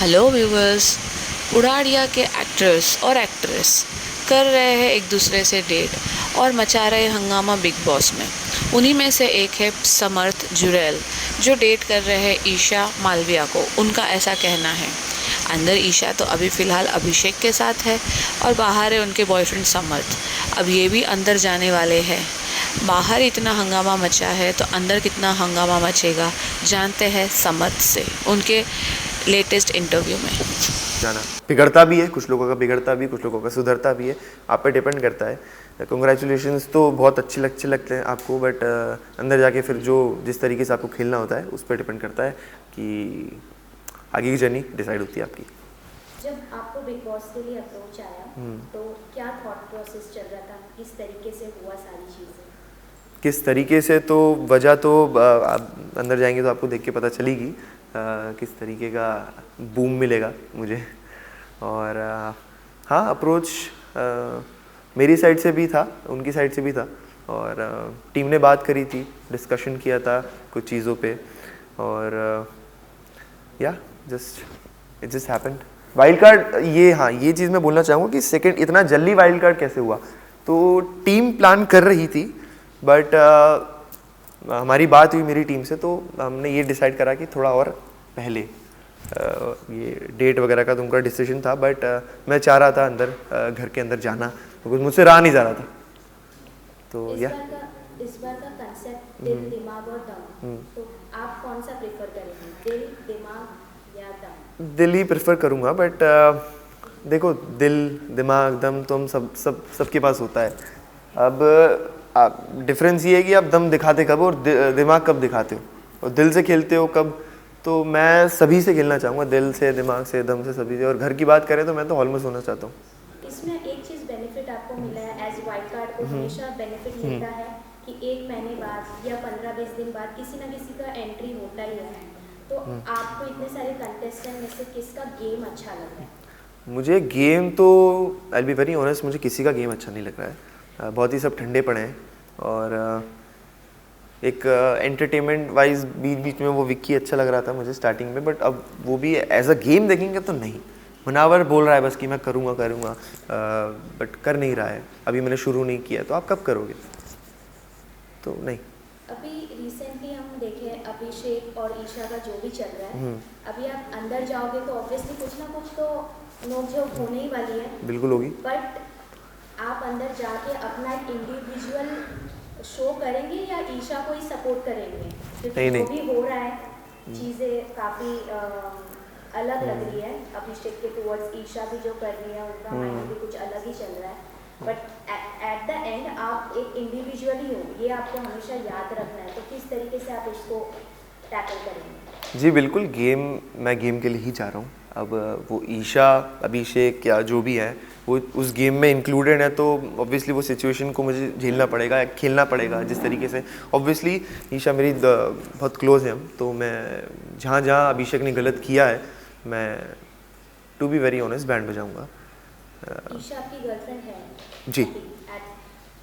Hello viewers. उड़ाड़िया के actors और actress कर रहे हैं एक दूसरे से डेट और मचा रहे हंगामा बिग बॉस में। उन्हीं में से एक है समर्थ जुरैल, जो डेट कर रहे हैं ईशा मालविया को। उनका ऐसा कहना है। अंदर ईशा तो अभी फ़िलहाल अभिषेक के साथ है और बाहर है उनके बॉयफ्रेंड समर्थ। अब ये भी अंदर जाने वाले हैं। बाहर इतना हंगामा मचा है तो अंदर कितना हंगामा मचेगा, जानते हैं समर्थ से उनके लेटेस्ट इंटरव्यू में। जाना बिगड़ता भी है, कुछ लोगों का बिगड़ता भी, कुछ लोगों का सुधरता भी है। आप पे डिपेंड करता है। कंग्रेचुलेशंस तो बहुत अच्छे लगते हैं आपको, बट अंदर जाके फिर जो जिस तरीके से आपको खेलना होता है उस पर डिपेंड करता है कि आगे की जर्नी डिसाइड होती है आपकी। जब आपको बिग बॉस के लिए अप्रोच आया तो क्या थॉट प्रोसेस चल रहा था, किस तरीके से हुआ सारी चीज़ें? किस तरीके से तो वजह तो आप अंदर जाएंगे तो आपको देख के पता चलेगी किस तरीके का बूम मिलेगा मुझे। और हाँ, अप्रोच मेरी साइड से भी था, उनकी साइड से भी था, और टीम ने बात करी थी, डिस्कशन किया था कुछ चीज़ों पे, और या it just happened. Wild card, ये हाँ, ये चीज़ मैं बोलना चाहूँगा कि सेकंड इतना जल्दी वाइल्ड कार्ड कैसे हुआ। तो टीम प्लान कर रही थी, बट हमारी बात हुई मेरी टीम से, तो हमने ये डिसाइड करा कि थोड़ा और पहले ये डेट वगैरह का तो उनका डिसीजन था, बट मैं चाह रहा था अंदर घर के अंदर जाना, तो कुछ मुझसे रहा नहीं जा रहा था। तो इस बार का कंसेप्ट दिल, दिमाग और दम, तो आप कौन सा प्रेफर करेंगे, दिल, दिमाग या दम? दिल ही प्रेफर करूँगा, बट देखो, दिल दिमाग दम तो हम सबके पास होता है। अब डिफरेंस ये है कि आप दम दिखाते कब और दिमाग कब दिखाते हो, और दिल से खेलते हो कब। तो मैं सभी से खेलना चाहूँगा, दिल से, दिमाग से, दम से, सभी से। और घर की बात करें तो मैं तो हॉल में सोना चाहता हूँ। इसमें एक चीज़ बेनिफिट आपको मिला है, एज वाइल्ड कार्ड को हमेशा बेनिफिट मिलता है कि 1 महीने बाद या 15-20 दिन बाद किसी ना किसी का एंट्री होता ही है। तो आपको इतने सारे कंटेस्टेंट में से किसका गेम अच्छा लग रहा है? मुझे गेम तो, आई बी वेरी ऑनेस्ट, मुझे किसी का गेम अच्छा नहीं लग रहा है। बहुत ही सब ठंडे पड़े हैं, और एक एंटरटेनमेंट वाइज बीच में वो विक्की अच्छा लग रहा था मुझे स्टार्टिंग में, बट अब वो भी एज अ गेम देखेंगे तो नहीं। मुनावर बोल रहा है बस कि मैं करूँगा, बट कर नहीं रहा है। अभी मैंने शुरू नहीं किया, तो आप कब करोगे? तो नहीं। अभी रिसेंटली हम देखें अभिषेक और ईशा का जो भी चल रहा है, अभी आप अंदर जाओगे तो ऑब्वियसली कुछ ना कुछ तो नोकझोंक होने ही वाली है। बिल्कुल होगी। बट आप अंदर जाके अपना एक इंडिविजुअल शो करेंगे या ईशा को ही सपोर्ट करेंगे? क्योंकि नहीं। जो भी हो रहा है चीज़ें काफ़ी अलग लग रही है। अभिषेक के टुवर्ड्स ईशा भी जो कर रही है, उनका माइंड भी कुछ अलग ही चल रहा है। बट एट द एंड आप एक इंडिविजुअल ही हो, ये आपको हमेशा याद रखना है। तो किस तरीके से आप इसको टैकल करेंगे? जी बिल्कुल, मैं गेम के लिए ही जा रहा हूँ। अब वो ईशा, अभिषेक या जो भी है वो उस गेम में इंक्लूडेड है, तो ऑब्वियसली वो सिचुएशन को मुझे झेलना पड़ेगा, खेलना पड़ेगा जिस तरीके से। ऑब्वियसली ईशा मेरी बहुत क्लोज है हम, तो मैं जहाँ जहाँ अभिषेक ने गलत किया है, मैं to be very honest band बजाऊँगा। ईशा आपकी गर्लफ्रेंड है? जी।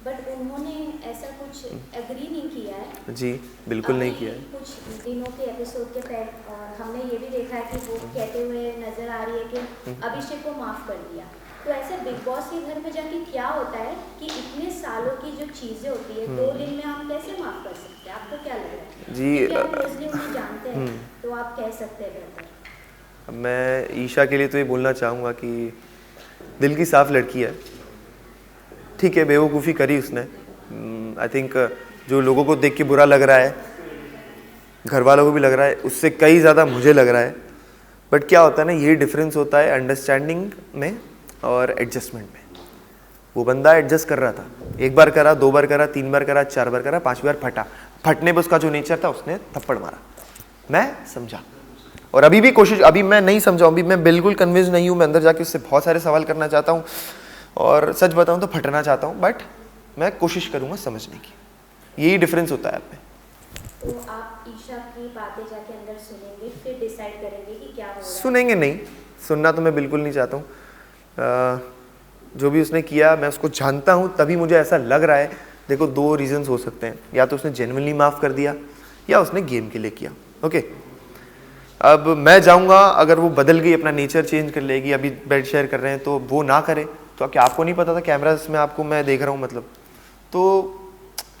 बट उन्होंने ऐसा कुछ एग्री नहीं किया है? जी बिल्कुल नहीं किया है। कुछ दिनों के एपिसोड के पहले हमने ये भी देखा है कि वो कहते हुए नजर आ रही है कि अभिषेक को माफ कर दिया। तो ऐसे बिग बॉस के घर में जाके क्या होता है कि इतने सालों की जो चीज़ें होती है 2 दिन में हम कैसे माफ कर सकते हैं? आपको क्या लग रहा है? जी आप क्लोजली उन्हें जानते हैं तो आप कह सकते हैं बेहतर। मैं ईशा के लिए तो ये बोलना चाहूँगा कि दिल की साफ लड़की है। ठीक है, बेवकूफ़ी करी उसने। आई थिंक जो लोगों को देख के बुरा लग रहा है, घर वालों को भी लग रहा है, उससे कई ज़्यादा मुझे लग रहा है। बट क्या होता है ना, ये डिफरेंस होता है अंडरस्टैंडिंग में और एडजस्टमेंट में। वो बंदा एडजस्ट कर रहा था, 1 बार करा, 2 बार करा, 3 बार करा, 4 बार करा, 5 बार फटने पर उसका जो नेचर था उसने थप्पड़ मारा। मैं समझा, और अभी भी कोशिश, अभी मैं नहीं समझा, अभी मैं बिल्कुल कन्विंस नहीं हूँ। मैं अंदर जाके उससे बहुत सारे सवाल करना चाहता हूँ, और सच बताऊँ तो फटना चाहता हूँ, बट मैं कोशिश करूँगा समझने की। यही डिफरेंस होता है आप में। तो आप ईशा की बातें जाके अंदर सुनेंगे, फिर डिसाइड करेंगे कि क्या हो रहा है? सुनेंगे नहीं, सुनना तो मैं बिल्कुल नहीं चाहता हूँ। जो भी उसने किया मैं उसको जानता हूँ, तभी मुझे ऐसा लग रहा है। देखो, 2 रीजंस हो सकते हैं, या तो उसने जेन्युइनली माफ़ कर दिया या उसने गेम के लिए किया। ओके, अब मैं जाऊंगा, अगर वो बदल गई, अपना नेचर चेंज कर लेगी, अभी बेड शेयर कर रहे हैं तो वो ना करे, तो क्या आपको नहीं पता था कैमरास में आपको मैं देख रहा हूँ मतलब, तो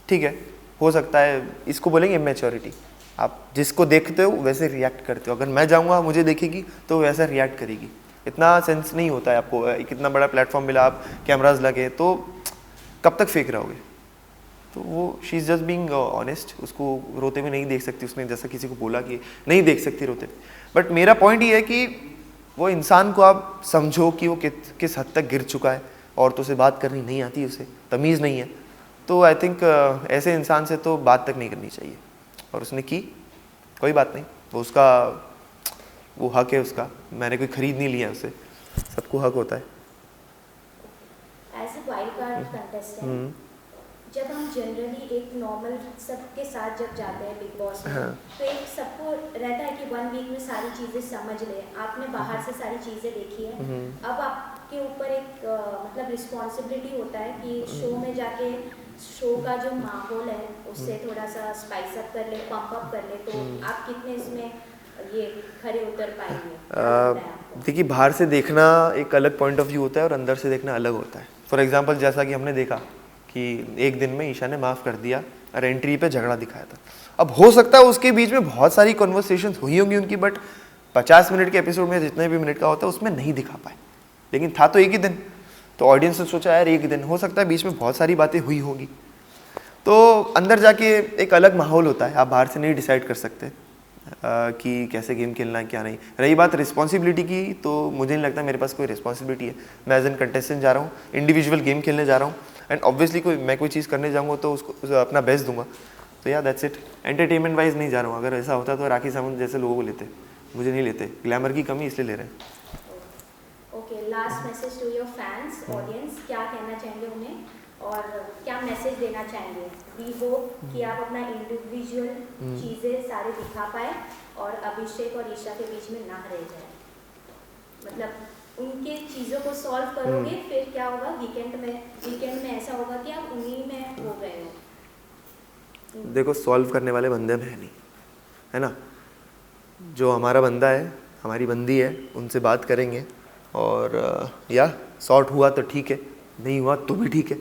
ठीक है, हो सकता है इसको बोलेंगे इमेच्योरिटी। आप जिसको देखते हो वैसे रिएक्ट करते हो, अगर मैं जाऊँगा मुझे देखेगी तो वैसा रिएक्ट करेगी। इतना सेंस नहीं होता है आपको, एक इतना बड़ा प्लेटफॉर्म मिला, आप कैमराज लगे तो कब तक फेंक रहोगे। तो वो she is just being honest, उसको रोते हुए नहीं देख सकती, उसने जैसा किसी को बोला कि नहीं देख सकती रोते हुए। बट मेरा पॉइंट ये है कि वो इंसान को आप समझो कि वो किस हद तक गिर चुका है, औरतों से बात करनी नहीं आती, उसे तमीज़ नहीं है, तो आई थिंक ऐसे इंसान से तो बात तक नहीं करनी चाहिए। और उसने की, कोई बात नहीं, वो उसका वो हक है उसका, मैंने कोई खरीद नहीं लिया उसे, सबको हक होता है। As a wild card contestant, जब हम जनरली एक नॉर्मल सबके साथ जब जाते हैं बिग बॉस में, हाँ। तो एक सबको रहता है कि 1 वीक में सारी चीज़ें समझ ले, आपने बाहर से सारी चीज़ें देखी है, अब आपके ऊपर एक मतलब रिस्पॉन्सिबिलिटी होता है कि शो में जाके शो का जो माहौल है उससे थोड़ा सा स्पाइस अप कर ले, पंप अप कर ले, तो आप कितने इसमें ये खड़े उतर पाएंगे? क्या लगता है आपको? देखिए, बाहर से देखना एक अलग पॉइंट ऑफ व्यू होता है और अंदर से देखना अलग होता है। फॉर एग्जांपल जैसा कि हमने देखा कि एक दिन में ईशा ने माफ़ कर दिया और एंट्री पे झगड़ा दिखाया था। अब हो सकता है उसके बीच में बहुत सारी कन्वर्सेशन हुई होंगी उनकी, बट 50 मिनट के एपिसोड में जितने भी मिनट का होता है उसमें नहीं दिखा पाए, लेकिन था तो एक ही दिन, तो ऑडियंस ने सोचा यार एक दिन, हो सकता है बीच में बहुत सारी बातें हुई होंगी। तो अंदर जाके एक अलग माहौल होता है, आप बाहर से नहीं डिसाइड कर सकते कि कैसे गेम खेलना है क्या नहीं। रही बात रिस्पॉन्सिबिलिटी की, तो मुझे नहीं लगता मेरे पास कोई रिस्पॉन्सिबिलिटी है। मैं एज एन कंटेस्टेंट जा रहा हूँ, इंडिविजुअल गेम खेलने जा रहा हूँ, एंड ऑब्वियसली मैं कोई चीज़ करने जाऊँगा तो उसको अपना बेस्ट दूंगा। तो या दैट्स इट, एंटरटेनमेंट वाइज नहीं जा रहा हूँ। अगर ऐसा होता तो राखी सावंत जैसे लोगों को लेते, मुझे नहीं लेते, ग्लैमर की कमी इसलिए ले रहे हैं। Okay, last message to your fans audience, क्या कहना चाहेंगे उन्हें और क्या मैसेज देना चाहेंगे? वी होप कि आप अपना इंडिविजुअल चीज़ें सारे दिखा पाए और अभिषेक और ईशा के बीच में ना रह जाए, मतलब उनके चीज़ों को सॉल्व करोगे, फिर क्या होगा वीकेंड में ऐसा होगा कि आप उन्हीं में हो गए हो। देखो, सॉल्व करने वाले बंदे में है नहीं, है ना, जो हमारा बंदा है, हमारी बंदी है, उनसे बात करेंगे और या सॉर्ट हुआ तो ठीक है, नहीं हुआ तो भी ठीक है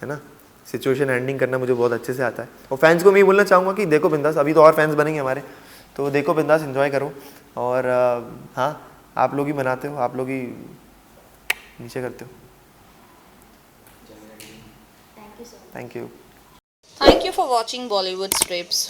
ना। सिचुएशन हैंडलिंग करना मुझे बहुत अच्छे से आता है। और फैंस को मैं ये बोलना चाहूँगा कि देखो बिंदास, अभी तो और फैंस बनेंगे हमारे, तो देखो बिंदास, एंजॉय करो। और हाँ, आप लोग ही बनाते हो, आप लोग ही नीचे करते हो। Thank you so much. Thank you. Thank you for watching Bollywood Strips.